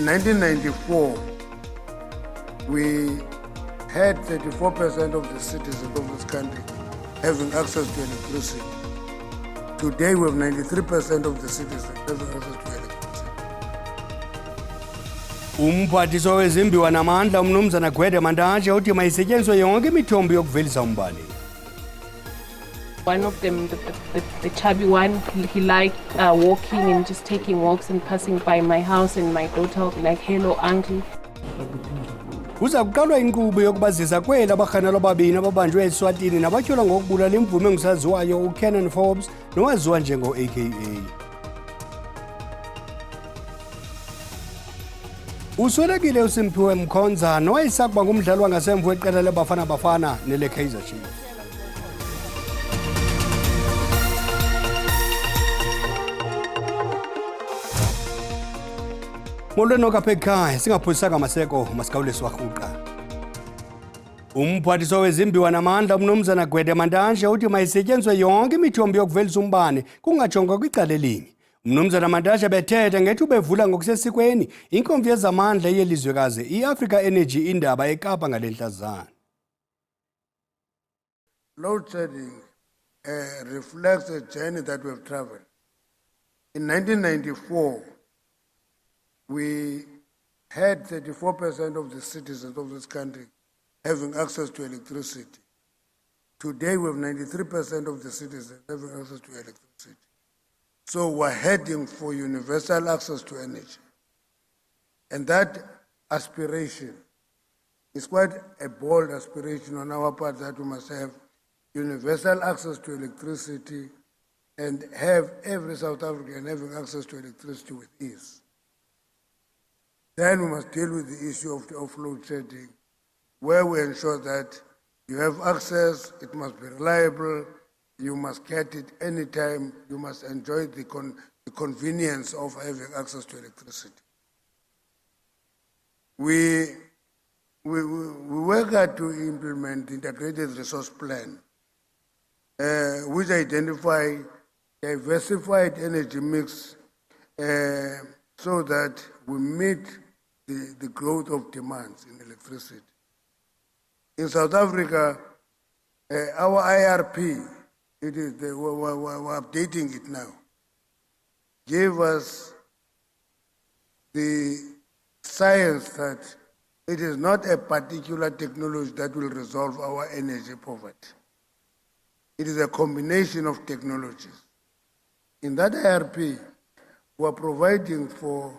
1994, we had 34% of the citizens of this country having access to electricity. Today, we have 93% of the citizens having access to electricity. Umphathiswa wezimbiwa namandla umnumzana Gwede Mantashe uthi mayisetyenziswe yonke imithombo yokuvelisa umbane. One of them, the chubby one, he liked walking and just taking walks and passing by my house, and my daughter would be like, "Hello, auntie." Kuza kuqalwa inkqubo yokubazisa kweli abarhanelwa ababini ababanjwe eSwatini nabatyholwa ngokubulala imvume engusaziwayo uCanon Forbes nowaziwa njengo-AKA. Uswelekile uSimphiwe Mkhonza nowayesakuba ngumdlali wangasemva weqela leBafana Bafana nele-Kaizer Chiefs. Molweni okapha ekhaya singaphosisanga maseko masikawulesi warhuqa. Umphathiswa wezimbiwa namandla umnumzana Gwede Mantashe uthi mayisetyenziswe yonke imithombo yokuvelisa umbane kungajongwa kwicala elinye. Umnumzana Mantashe bethetha ngethuba bevula ngokusesikweni inkomfa yezamandla yelizwekazi i-Africa Energy Iindaba eKapa ngale ntlazana. Load shedding reflects a journey that we have traveled. In 1994, we had 34% of the citizens of this country having access to electricity. Today, we have 93% of the citizens having access to electricity. So we're heading for universal access to energy. And that aspiration is quite a bold aspiration on our part, that we must have universal access to electricity and have every South African having access to electricity with ease. Then we must deal with the issue of load shedding, where we ensure that you have access, it must be reliable, you must get it anytime, you must enjoy the convenience of having access to electricity. We work hard to implement the integrated resource plan, which identify diversified energy mix so that we meet the growth of demands in electricity. In South Africa, our IRP, we're updating it now, gave us the science that it is not a particular technology that will resolve our energy poverty. It is a combination of technologies. In that IRP, we're providing for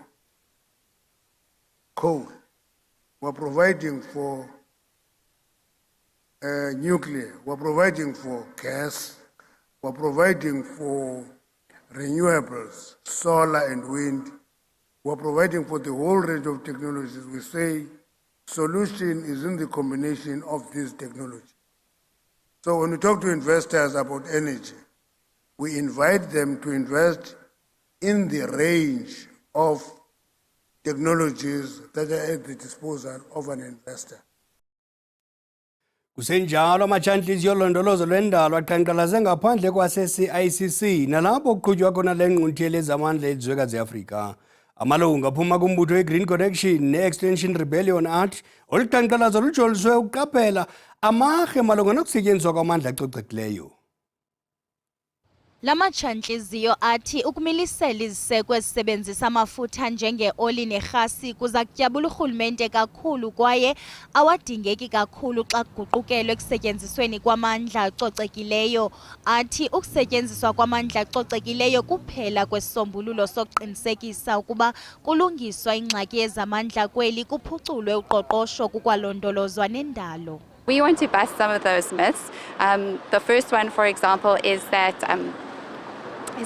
coal, we're providing for nuclear, we're providing for gas, we're providing for renewables, solar and wind, we're providing for the whole range of technologies. We say solution is in the combination of these technologies. So when we talk to investors about energy, we invite them to invest in the range of technologies that are at the disposal of an investor. Kusenjalo amajantliziyo olondolozo lwendalo aqhankqalaze ngaphandle kwase-SABC nalapho kuqhutywa khona le ngquntyeli ezamandla elizwekazi Afrika. Amalungu aphuma kumbutho we-Green Connection ne-Extension Rebellion athi olu qhankqalazo lujoliswe ukuqaphela amarhe malunga nokusetyenziswa kwamandla acocekileyo. Lamajantliziyo athi ukumilisela iziseko ezisebenzisa amafutha njenge-oli nerhasi kuza kutyabula urhulumente kakhulu kwaye awadingeki kakhulu xa kuguqukelwe ekusetyenzisweni kwamandla acocekileyo. Athi ukusetyenziswa kwamandla acocekileyo kuphela kwesisombululo sokuqinisekisa ukuba kulungiswa ingxaki yezamandla kweli kuphuculwe uqoqosho kukwalondolozwa nendalo. We want to bust some of those myths. The first one, for example, is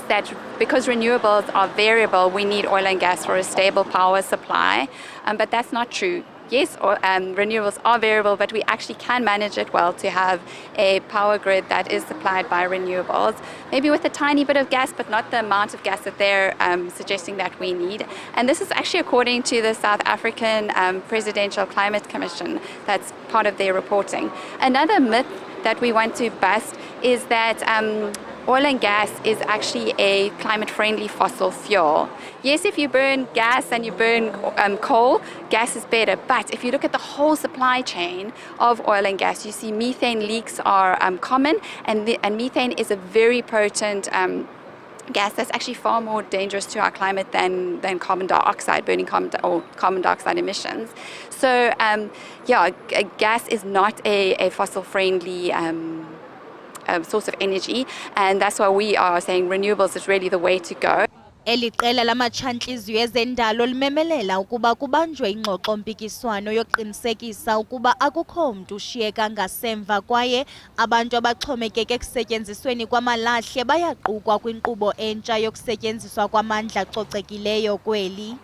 that because renewables are variable, we need oil and gas for a stable power supply. But that's not true. Yes, renewables are variable, but we actually can manage it well to have a power grid that is supplied by renewables, maybe with a tiny bit of gas, but not the amount of gas that they're suggesting that we need. And this is actually according to the South African Presidential Climate Commission. That's part of their reporting. Another myth that we want to bust is that oil and gas is actually a climate-friendly fossil fuel. Yes, if you burn gas and you burn coal, gas is better. But if you look at the whole supply chain of oil and gas, you see methane leaks are common, and methane is a very potent gas that's actually far more dangerous to our climate than carbon dioxide, burning carbon dioxide emissions. So, gas is not a fossil-friendly source of energy, and that's why we are saying renewables is really the way to go. Eli qela lamatshantliziyo ezendalo limemelela ukuba kubanjwe ingxoxo-mpikiswano yokuqinisekisa ukuba akukho mntu ushiyeka ngasemva kwaye abantu abaxhomekeke ekusetyenzisweni kwamalahle bayaqukwa kwinkqubo entsha yokusetyenziswa kwamandla acocekileyo kweli.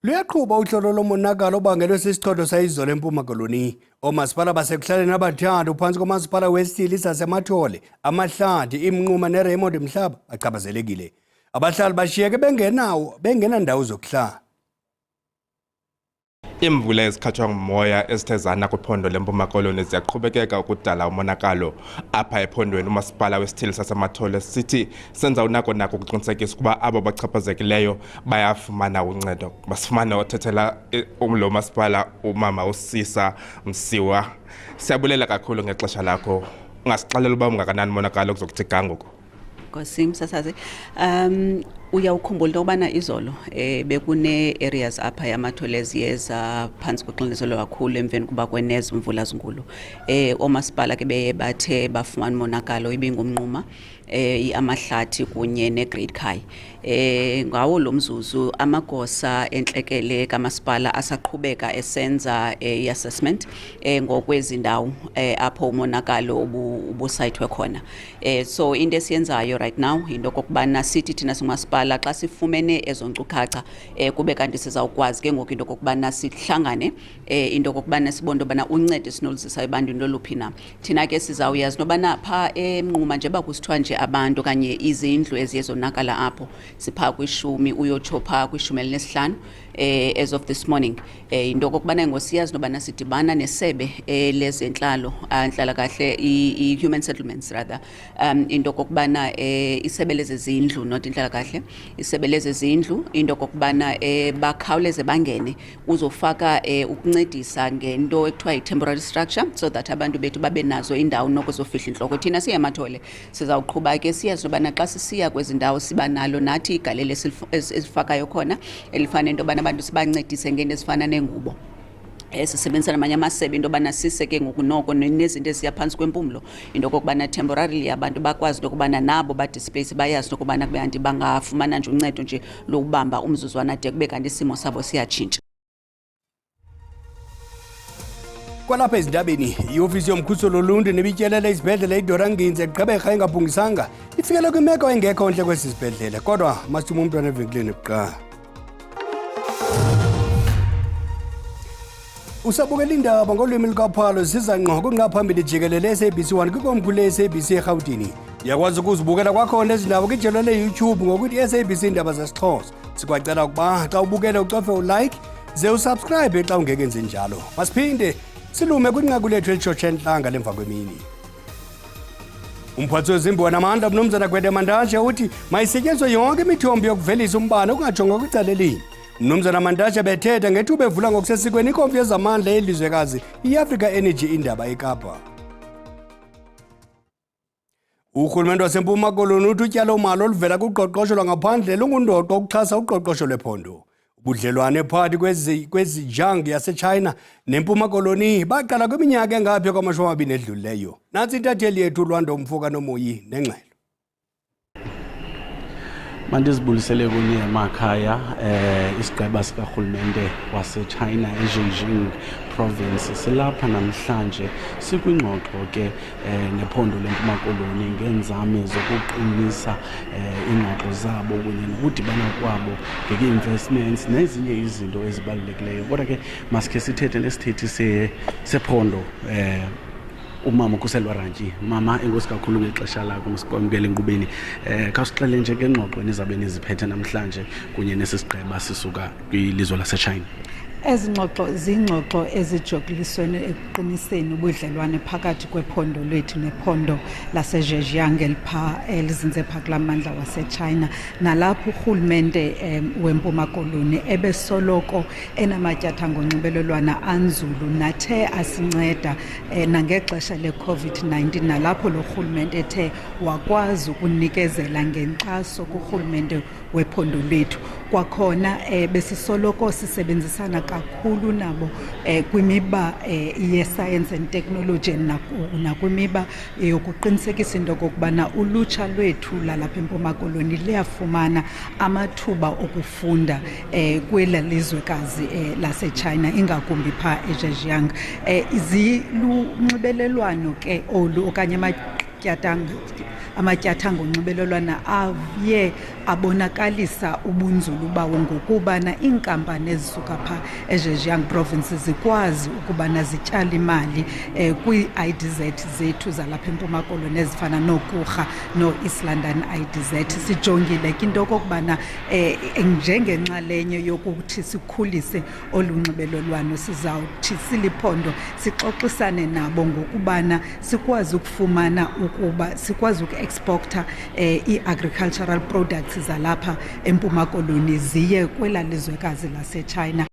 Luyaqhuba uhlolo lomonakalo obangelwe sisichotho sayizolo eMpuma Koloni. Oomasipala basekuhlaleni abathathu phantsi komasipala wesithili saseMathole, Amahlathi, iMnquma neRaymond Mhlaba bachaphazelekile. Abahlali bashiyeke bengenandawo zokuhlala. Imvula ezikhathwa ngumoya ezithe zana kwiphondo leMpuma Koloni ziyaqhubekeka ukudala umonakalo apha ephondweni. Umasipala wesithili saseMathole sithi senza unako ukuqinisekisa ukuba abo bachaphazekileyo bayafumana uncedo. Basifumane othethela lo masipala umama uSisa Msiwa. Siyabulela kakhulu ngexesha lakho. Ungasixelela uba ungakanani umonakalo kuzokuthi gangoku? Nkosi msasazi. Uyawukhumbula into yobana izolo bekune areas apha yaMathole eziyeza phansi koxinzelelo kakhulu emveni kuba kweneza imvula zinkulu. Omasipala ke beye bathe bafumana umonakalo ibingumnquma, Amahlathi kunye neGreat Khai. Ngawo lo mzuzu amagosa entlekele kamasipala asaqhubeka esenza i-assessment ngokwezi ndawo apho umonakalo ubusayithwe khona. So into esiyenzayo right now into kokubana sithi thina singumasipala xa sifumene ezo nkcukacha kube kanti sizawukwazi ke ngoku into kokubana sihlangane into kokubana sibone ubana uncedo sinoluzisayo ebantwini loluphi na. Thina ke sizawuyazi nobana pha eMnquma nje bakusithiwa nje abantu kanye izindlu eziyezonakala apho sipha kwi-10 uyotsho pha kwi-15 as of this morning. Into kokubana ngosiyazi nobana sidibana nesebe lezentlalo nhlalakahle i-human settlements rather, into kokubana isebe lezezindlu not inhlalakahle, isebe lezezindlu into kokubana bakhawuleze bangene uzofaka ukuncedisa ngento ekuthiwa yi-temporary structure so that abantu bethu babe nazo indawo nokuzofihla intloko. Thina siyemathole sizawuqhuba ke siyazi nobana xa sisiya kwezi ndawo siba nalo nathi igalelo esifakayo khona elifana into yobana abantu sibancedise ngento ezifana nengubo. Sisebenzisa namanye amasebe into yobana siseke ngoku noko nezinto eziya phantsi kwempumlo into kokubana temporarily abantu bakwazi into yokubana nabo badisplace bayazi into yokubana kube kanti bangafumana nje uncedo nje lokubamba umzuzwana de kube kanti isimo sabo siyatshintsha. Kwalapha ezindabeni, iofisi yomkhuseli woluntu nebityelela isibhedlele iDoranginze eGqeberha engaphungisanga ifikele kwimeko engekho ntle kwesi sibhedlele, kodwa masithume umntwana evenkileni kuqala. Usabukela Iindaba ngolwimi lukaphalo ziza ngqo kunqa phambili jikelele SABC 1 kwikomkhulu SABC eRhawutini. Uyakwazi ukuzibukela kwakhona ezi ndaba kwijelo leYouTube ngokuthi SABC Iindaba zesiXhosa. Sikwacela ukuba xa ubukele ucofe ulike ze usubscribe xa ungekenzi njalo. Masiphinde silume kwinqaku lethu elitshotshe entlanga lemva kwemini. Umphathi wezimbiwa namandla uMnumzana Gwede Mantashe uthi mayisetyenziswe yonke imithombo yokuvelisa umbane ukungajongwa kwicala elinye. Mnumzana Mantashe bethetha ngethuba evula ngokusesikweni ikomfi yezamandla yelizwekazi i-Africa Energy Iindaba eKapa. Urhulumente waseMpuma Koloni uthi utyalo-mali oluvela kuqoqosho lwangaphandle lungundoqo ukuxhasa uqoqosho lwephondo. Ubudlelwane phakathi kwezijang yaseChina neMpuma Koloni baqala kwiminyaka engaphi kwama-20 edlulileyo. Nantsi intatheli yethu uLwando Mfuka Nomoyi nengxelo. Mandizibulisele kunye emakhaya isigqeba sikarhulumente waseChina eZhejiang province silapha namhlanje sikwingxoxo ke nephondo leMpuma Koloni ngeenzame zokuqinisa iingxoxo zabo kunye nokudibana kwabo ngee-investments nezinye izinto ezibalulekileyo. Kodwa ke masikhe sithethe nesithethi sephondo umama Ukhuselwa Rantyi. Mama, enkosi kakhulu ngexesha lakho masikwamkele enkqubeni. Khawusixele nje ngengxoxo nizabe niziphethe namhlanje kunye nesi sigqeba sisuka kwilizwe laseChina. Ezingxoxo zingxoxo ezijokulisweni ekuqiniseni ubudlelwane phakathi kwephondo lethu nephondo laseZhejiang elizinze pha kula mandla waseChina, nalapho urhulumente wempuma koloni ebesoloko enamatyathanga onxibelelwano anzulu nathe asinceda nangexesha le-COVID-19, nalapho lo rhulumente ethe wakwazi ukunikezela ngenkxaso kurhulumente wephondo lethu. Kwakhona besisoloko sisebenzisana kakhulu nabo kwimiba ye-science and technology nakwimiba yokuqinisekisa into okokubana ulutsha lwethu lalapha empuma koloni liyafumana amathuba okufunda kwela lizwekazi laseChina, ingakumbi pha eZhejiang. Zilunxibelelwano ke olu okanye amatyathanga onxibelelwano aye abonakalisa ubunzulu bawo ngokubana iinkampani ezisuka pha eZhejiang province zikwazi ukubana zityale imali kwii-IDZ zethu zalapha empuma koloni ezifana nooKurha no-East London IDZ. Sijongile ke into okokubana njengenxalenye yokuthi sikhulise olu nxibelelwano sizawuthi siliphondo sixoxisane nabo ngokubana sikwazi ukufumana ukuba sikwazi uku-exporta ii-agricultural products zalapha empuma koloni ziye kwela lizwekazi laseChina.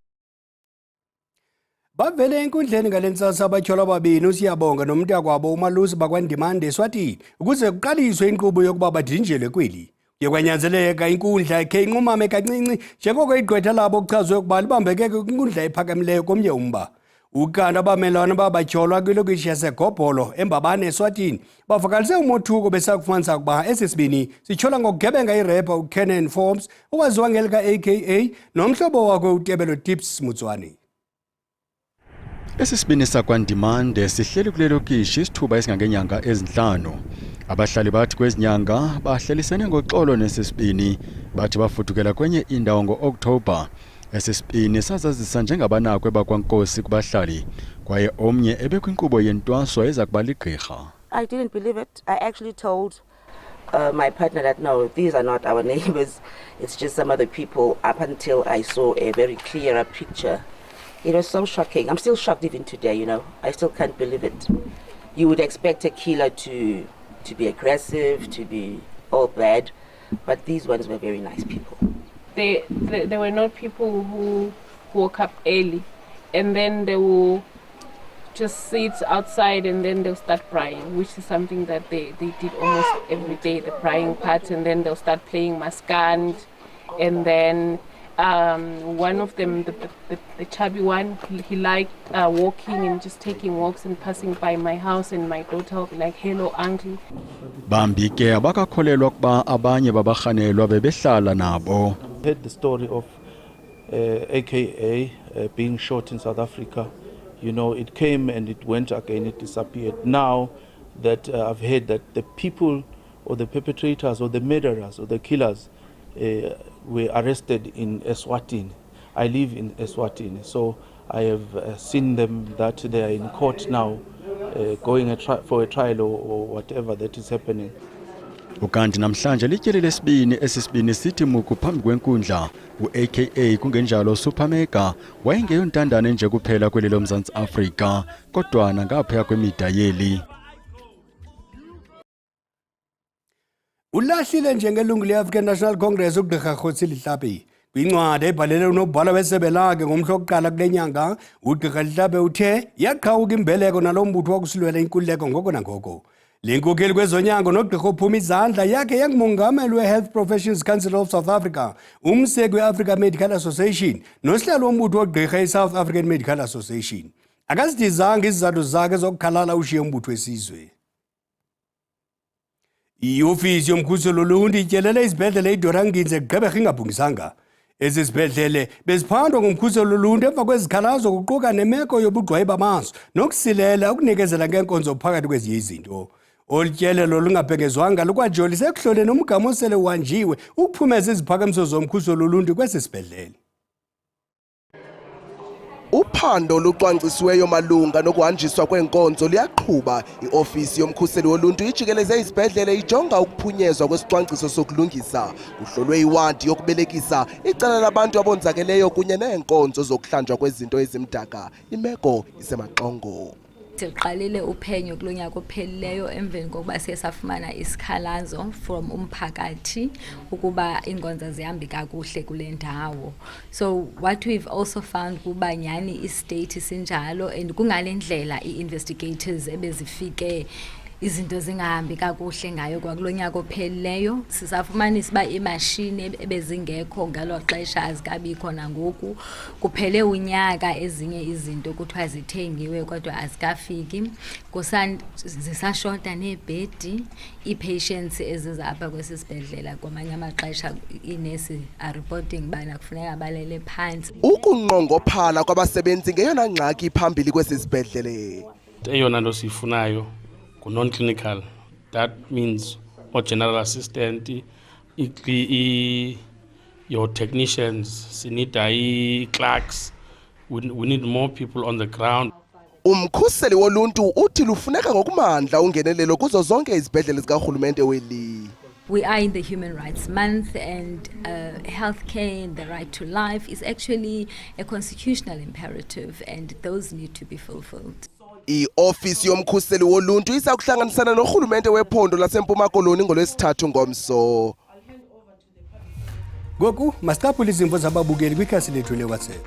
Bavele enkundleni ngalentsasa abatyholwa ababini uSiyabonga nomntakwabo uMalusi bakwaNdimande eSwatini ukuze kuqaliswe inkqubo yokuba badinjelwe kweli. Kuye kwanyanzeleka inkundla ikhe inqumame kancinci njengoko igqwetha labo kuchazwe ukuba libambeke kwinkundla ephakamileyo komnye umba. Ukanti abamelwane babatyholwa kwilokishi yaseGobholo eMbabane eSwatini bavakalise umothuko besakufumanisa ukuba esi sibini sityhola ngokugebenga irepa uKenan Forbes owaziwa ngelika aka nomhlobo wakhe uTebelo Tips Mutswane. Esi sibini sakwaNdimande sihleli kule lokishi isithuba esingangenyanga ezinhlanu. Abahlali bathi kwezinyanga bahlelisene ngoxolo nesisibini bathi bafudukela kwenye indawo ngo-Oktoba. Esi sibini sazazisa njengabanakwe bakwankosi kubahlali kwaye omnye ebekwinkqubo yentwaso eza kuba ligqirha. I didn't believe it. I actually told my partner that no, these are not our neighbors. It's just some other people, up until I saw a very clearer picture. It was so shocking. I'm still shocked even today, you know. I still can't believe it. You would expect a killer to be aggressive, to be all bad, but these ones were very nice people. They were not people who woke up early and then they will just sit outside and then they'll start crying, which is something that they did almost every day, the crying part, and then they'll start playing maskand, and then one of them, the chubby one, he liked walking and just taking walks and passing by my house, and my daughter would be like, hello uncle. Bambi ke abakakholelwa kuba abanye babarhanelwa bebehlala nabo. I heard the story of AKA being shot in South Africa. You know, it came and it went again, it disappeared. Now that I've heard that the people or the perpetrators or the murderers or the killers were arrested in Eswatini. I live in Eswatini, so I have seen them that they are in court now, going for a trial or whatever that is happening. Ukanti namhlanje lityeli lesibini esisibini sithi muku phambi kwenkundla u-AKA kungenjalo Supermega wayengeyontandane nje kuphela kweli loMzantsi Afrika kodwa nangaphaya kwemida yeli. Ulahlile njengelungu le-African National Congress uGqirha Kgotsile Hlapi. Kwincwadi ebhalele unobhala wesebe lakhe ngomhla wokuqala kule nyanga, uGqirha Hlapi uthe yaqhawuka imbeleko nalo mbutho wakusilwela inkululeko ngoko nangoko. Le nkokeli kwezonyango nogqirha ophuma izandla yakhe yangumongameli we-Health Professions Council of South Africa, umseki we-Africa Medical Association nosihlalo wombutho wogqirha i-South African Medical Association. Akazidizanga izizathu zakhe zokukhalala ushiye umbutho wesizwe. I-ofisi yomkhuseli woluntu ityelele izibhedlele iDoranginze Gqeberha ingabhungisanga. Ezi zibhedlele beziphandwa ngomkhuseli woluntu emva kwezikhalazo kuquka nemeko yobugqwayi bamaso nokusilela ukunikezela ngeenkonzo phakathi kwezinye izinto. Olu tyelelo lungabhengezwanga lukwajolisa ekuhloleni umgama osele uhanjiwe ukuphumeza iziphakamiso zomkhuseli woluntu kwesi sibhedlele. Uphando olucwangcisiweyo malunga nokuhanjiswa kwenkonzo liyaqhuba. I-ofisi yomkhuseli woluntu ijikeleze izibhedlele ijonga ukuphunyezwa kwesicwangciso sokulungisa. Kuhlolwe iwadi yokubelekisa, icala labantu abonzakeleyo kunye neenkonzo zokuhlanjwa kwezinto ezimdaka. Imeko isemaxongo. Siqalile uphenyo kulo nyaka ophelileyo emveni kokuba siye safumana isikhalazo from umphakathi ukuba iinkonzo zihambi kakuhle kule ndawo. So what we've also found kuba nyani istate sinjalo and kungale ndlela ii-investigators ebezifike izinto zingahambi kakuhle ngayo kwakulo nyaka ophelileyo. Sisafumanisa uba imashini ebezingekho ngalo xesha azikabikho nangoku. Kuphele unyaka ezinye izinto kuthiwa zithengiwe kodwa azikafiki. Zisashota neebhedi, ii-patients eziza apha kwesi sibhedlela kwamanye amaxesha iinesi are reporting bana kufuneka balele phantsi. Ukunqongophala kwabasebenzi ngeyona ngxaki phambili kwesi sibhedlele. Eyona nto siyifunayo non-clinical, that means or general assistant, your technicians, need clerks, we need more people on the ground. Umkhuseli woluntu uthi lufuneka ngokumandla ungenelelo kuzo zonke izibhedlele zikarhulumente weli. We are in the Human Rights Month, and healthcare and the right to life is actually a constitutional imperative, and those need to be fulfilled. I-ofisi yomkhuseli woluntu iza kuhlanganisana norhulumente wephondo laseMpuma Koloni ngolwesithathu ngomso. Ngoku masiqaphule izimvo zababukeli kwikhasi lethu leWhatsApp.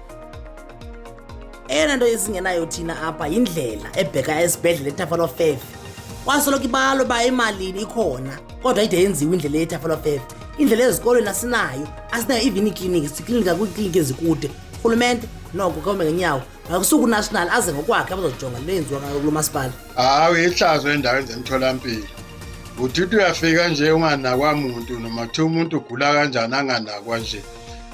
Eyona nto ezingenayo thina apha yindlela ebheka esibhedlele eTafalofefe. Kwasoloko ibalo ba emalini ikhona kodwa ide yenziwe indlela eTafalofefe. Indlela ezikolweni asinayo, asinayo even ikliniki, siklinika kwikliniki ezikude. Urhulumente noko kome ngenyawo akusuku national aze ngokwakhe abazojonga lenziwa kulo masipala. Hayi ihlazo endaweni zemtholampilo. Uthithi uyafika nje unganakwa umuntu noma kuthiwa umuntu ugula kanjani anganakwa nje.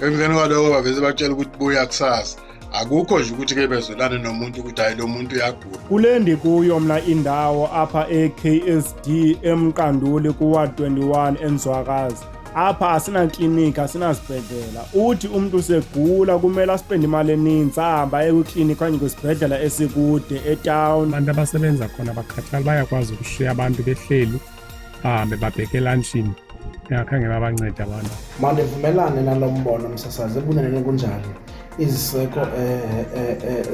Emveni kwaloko baveze batshela ukuthi buya kusasa. Akukho nje ukuthi ke bezolana nomuntu ukuthi hayi lo muntu uyagula. Kulendi kuyo mna indawo apha eKSD eMqanduli kuward 21 eNzwakazi. Apha asina klinika, asina sibhedlela. Uthi umuntu segula kumele aspende imali eninzi ahamba eklinika okanye kwisibhedlela esikude etown. Abantu abasebenza khona bakhathala bayakwazi ukushiya abantu behleli bahambe babheke lunchini bengakhange babancede abantu. Mandivumelane nalo mbono msasazi ebunene kunjani. Iziseko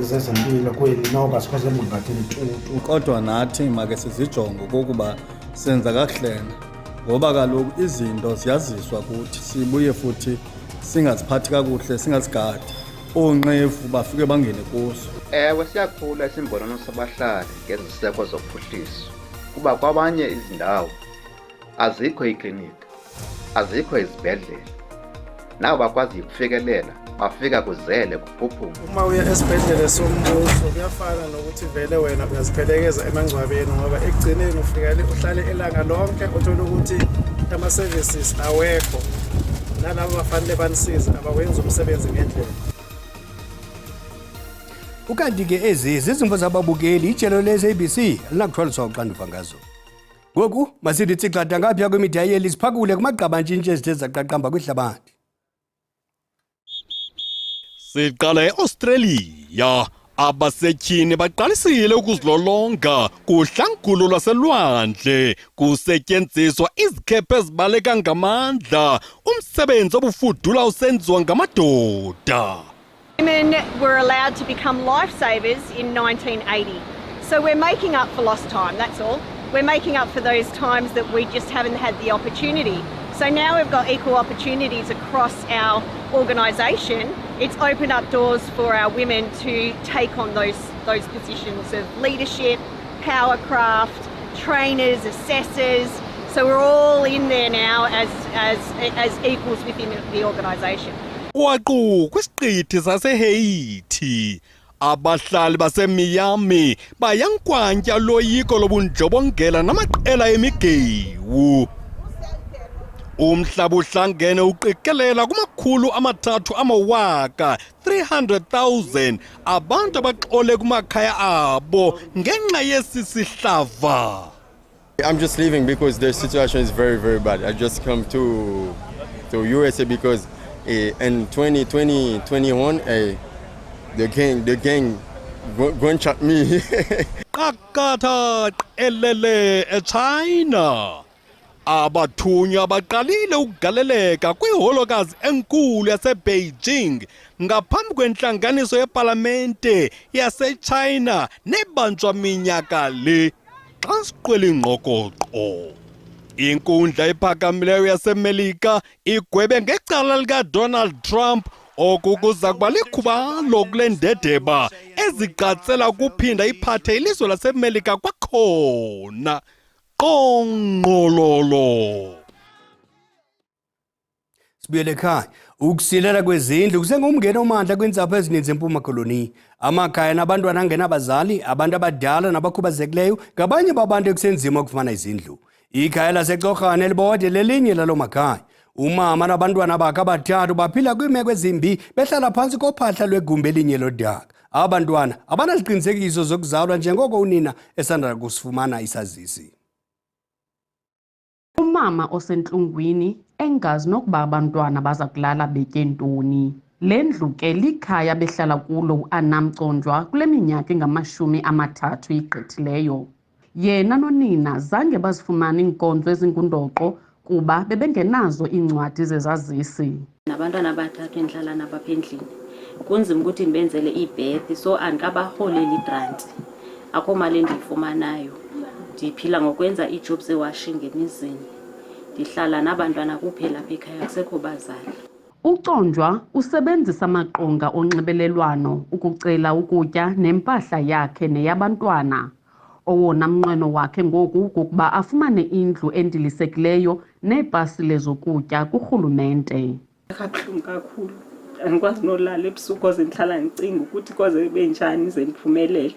zezempilo kweli noba sikwaze bungathini tutu. Kodwa nathi make sizijonge ukuba senza kakuhle. Ngoba kaloku izinto ziyaziswa kuthi sibuye futhi singaziphathi kakuhle singazigadi onqevu bafike bangene kuso. Ewe siyakhula isimbono sabahlali ngeziseko zophuhliso kuba kwabanye izindawo azikho iklinika, azikho izibhedlela, nabo bakwazi ukufikelela bafika kuzele kuphuphuma. Uma uya esibhedlela sombuso kuyafana nokuthi vele wena uyaziphelekeza emangcwabeni ngoba ekugcineni uhlale elanga lonke uthola ukuthi ama-services awekho nalabo bafanele banisize abawenza umsebenzi ngendlela. Ukanti-ke ezi zizimvo zababukeli ijelo le-SABC linakuthwaliswa uxanduva ngazo. Ngoku masithi tsixada ngapha kwemidiya yeli siphakule kumagqabantshintshi ezithe zaqaqamba kwihlabathi. Siqala eAustralia, abasetyhini baqalisile ukuzilolonga kuhlangulo lwaselwandle kusetyenziswa izikhephe ezibaleka ngamandla umsebenzi obufudula usenziwa ngamadoda. Women were allowed to become lifesavers in 1980. So we're making up for lost time, that's all. We're making up for those times that we just haven't had the opportunity. So now we've got equal opportunities across our organisation. It's opened up doors for our women to take on those positions of leadership, powercraft, trainers, assessors. So we're all in there now as equals within the organisation. Waqu kwisiqithi saseHaiti, abahlali baseMiami bayankwantya loyiko lobundlobongela namaqela emigewu. Umhlaba uhlangene uqikelela kumakhulu amathathu amawaka 300,000 abantu abaxole kumakhaya abo ngenxa yesisihlava. I'm just leaving because the situation is very, very bad. I just come to USA because in 2021 the gang go and chat me. Qakatha elele eChina. Abathunywa baqalile ukugaleleka kwiholokazi enkulu yaseBeijing ngaphambi kwenhlanganiso yeParlamente yaseChina nebanjwa minyaka le xa siqwela ingqokoqo. Inkundla ephakamileyo yaseMelika igwebe ngecala likaDonald Trump okukuza kuba likhubalo kule ndedeba eziqatsela ukuphinda iphathe ilizwe laseMelika kwakhona. Qongqololo. Sibuyele ekhaya. Ukusilela kwezindlu kusengumngeni omandla kwintsapho ezininzi eMpuma Koloni. Amakhaya nabantwana angenabazali, abantu abadala nabakhubazekileyo ngabanye babantu ekusenzima ukufumana izindlu. Ikhaya laseXhosa elibode lelinye lalo makhaya. Umama nabantwana bakhe abathathu baphila kwiimeko ezimbi behlala phantsi kophahla lwegumbi elinye lodaka. Abantwana abanaziqinisekiso zokuzalwa njengoko unina esandla kusifumana isazisi. Umama osentlungwini engazi nokuba abantwana baza kulala betye ntoni. Le ndlu ke likhaya behlala kulo uAnamconjwa kule minyaka engama-30 igqithileyo. Yena nonina zange bazifumane iinkonzo ezingundoqo kuba bebengenazo iincwadi zezazisi. Nabantwana abathathu endihlala nabo apha endlini kunzima ukuthi ndibenzele iibhethi, so andikabarholeli igranti. Akho mali endiyifumanayo. Ndiphila ngokwenza iijobs zewashing emizini. Ndihlala nabantwana kuphela apha ekhaya, akusekho bazali. Uconjwa usebenzisa amaqonga onxibelelwano ukucela ukutya nempahla yakhe neyabantwana. Owona mnqweno wakhe ngoku kukuba afumane indlu endilisekileyo neepasile zokutya kurhulumente. Kabuhlungu kakhulu. Andikwazi nolala ebusuku koze ndihlala ndicinga ukuthi koze ibe njani ze ndiphumelele.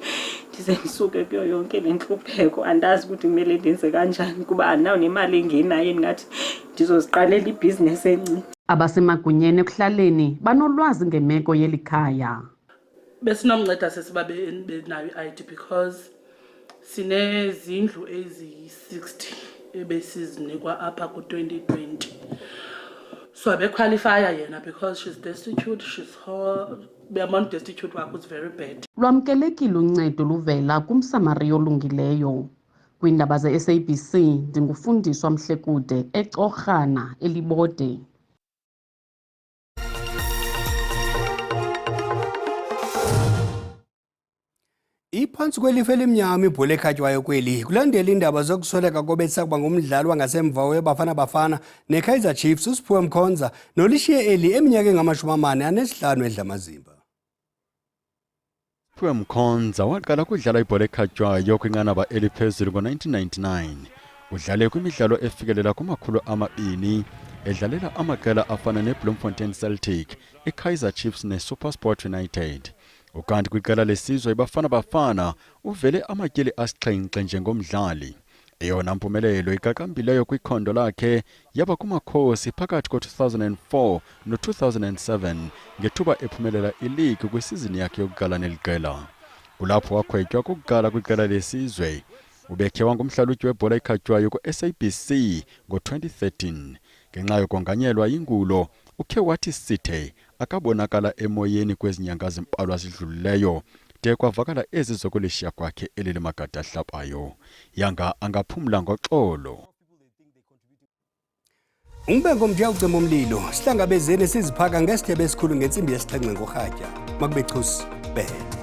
Ndize ndisuke kuyo yonke le ntlupheko, andazi ukuthi kumele ndenze kanjani kuba andinayo nemali engenayo endingathi ndizoziqalela ibhizinesi encinci. Abasemagunyeni ekuhlaleni banolwazi ngemeko yeli khaya. Besinomnceda sesibabe benayo i-ID because sinezindlu eziyi-60 ebesizinikwa apha ku-2020. So bequalifya yena because she's destitute, the amount destitute work was very bad. Lwamkelekile uncedo luvela kumsamari olungileyo. Kwiindaba ze-SABC ndingufundiswa Mhlekude eXhosa elibode. Iphantsi kwelifa elimnyama ibhola ekhatywayo kweli kulandela iindaba zokusweleka kobesakuba ngumdlali wangasemva weBafana Bafana neKaizer Chiefs uSiphiwe Mkhonza nolishiye eli eminyaka engama-45 edlamazimba. Siphiwe Mkhonza waqala ukudlala ibhola ekhatywayo kwinqanaba eliphezulu ngo-1999. Udlale kwimidlalo efikelela kuma-200 edlalela amaqela afana neBloemfontein Celtic, iKaizer Chiefs neSuperSport United. Ukanti kwiqela lesizwe iBafana Bafana uvele amatyeli asixhenxe njengomdlali. Eyona mpumelelo iqaqambileyo kwikhondo lakhe yaba kumakhosi phakathi ko-2004 no-2007 ngethuba ephumelela iligi kwisizini yakhe yokuqala neliqela. Kulapho wakhwetywa kokuqala kwiqela lesizwe. Ubekhe wangumhlalutyi webhola ekhatywayo ku-SABC ngo-2013. Ngenxa yokonganyelwa yingulo ukhe wathi sithe akabonakala emoyeni kwezinyanga zimbalwa zidlulileyo de kwavakala ezi zokulishiya kwakhe elilimagada ahlabayo. Yanga angaphumla ngoxolo. Umbeko mntu uyawucima umlilo sihlangabezene siziphaka ngesithebe esikhulu ngentsimbi yesixhenxe ngorhatya. Makube chusi bele.